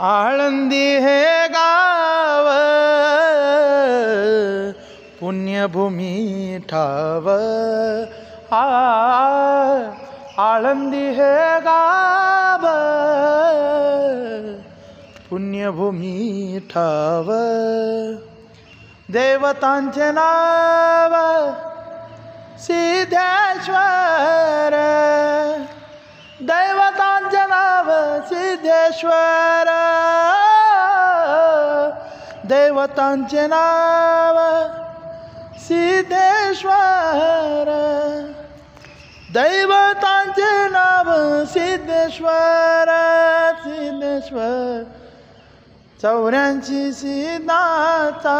आळंदी हे गाव पुण्यभूमी ठाव आळंदी हे गाव पुण्यभूमी ठाव देवतांचे नाव सिद्धेश्वर दैवतांचे नाव सिद्धेश्वर दैवतांचे नाव सिद्धेश्वर दैवतांचे नाव सिद्धेश्वर सिद्धेश्वर 84 सिद्धाचा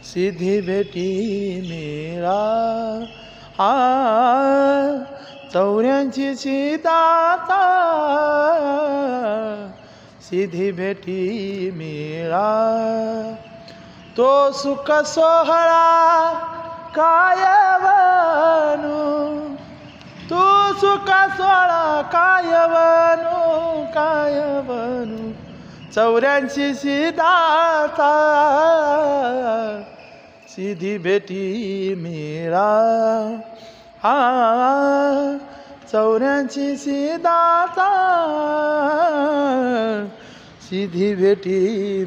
सिद्धी भेटी मेरा 84 सिद्धाचा सिद्धी भेटी मेरा तो सुख सोहळा कायवनु तू सुख सोहळा कायवनु 84 सिद्धाचा सिद्धी भेटी मेरा 84 सिद्धाचा सिद्धी भेटी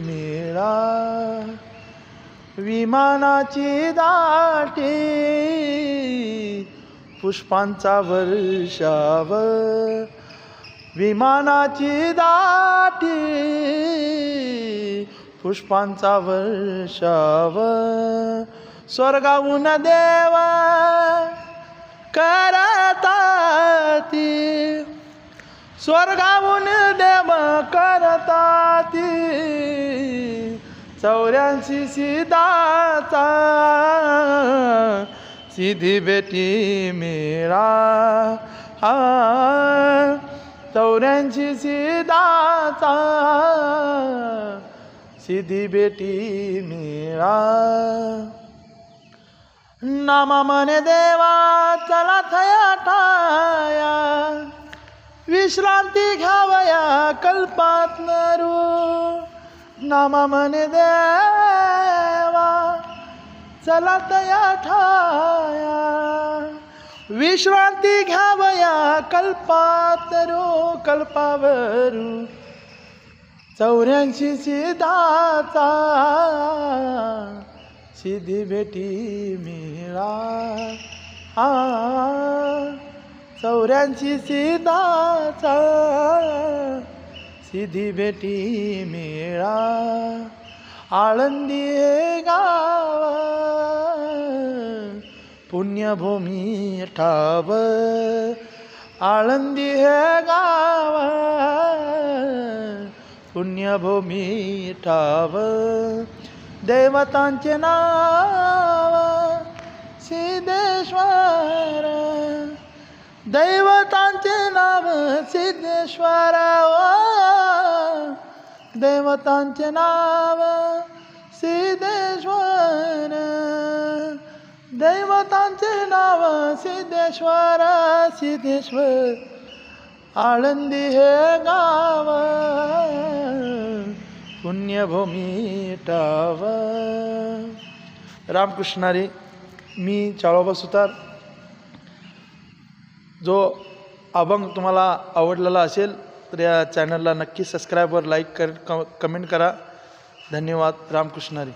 मेरा विमानाची दाटी पुष्पांचा वर्षाव विमानाची दाटी पुष्पांचा वर्षाव स्वर्गाहून देव करताती स्वर्गाहून देव करताती 84 सिद्धाचा सिद्धी भेटी मेरा 84 सिद्धाचा सिद्धी भेटी मेरा नामा मने देवा चला थया ठाया विश्रांती घ्यावया कल्पात नरू नामा मने देवा चला थया ठाया विश्रांती घ्यावया कल्पात रू कल्पावरू 84 सिद्धाचा सिद्धी भेटी मेरा 84 सिद्धाचा सिद्धी भेटी मेरा आळंदी हे गाव पुण्यभूमी ठाव आळंदी हे गाव पुण्यभूमी ठाव देवतांचे नाव सिद्धेश्वर दैवतांचे नाव सिद्धेश्वर देवतांचे नाव सिद्धेश्वर दैवतांचे नाव सिद्धेश्वर सिद्धेश्वर आळंदी हे गाव पुण्यभूमी ठाव रामकृष्णारी मी चाळोबा सुतार जो अभंग तुम्हाला आवडलेला असेल तर या चॅनलला नक्की सबस्क्राईब वर लाईक कर कमेंट करा धन्यवाद रामकृष्णारी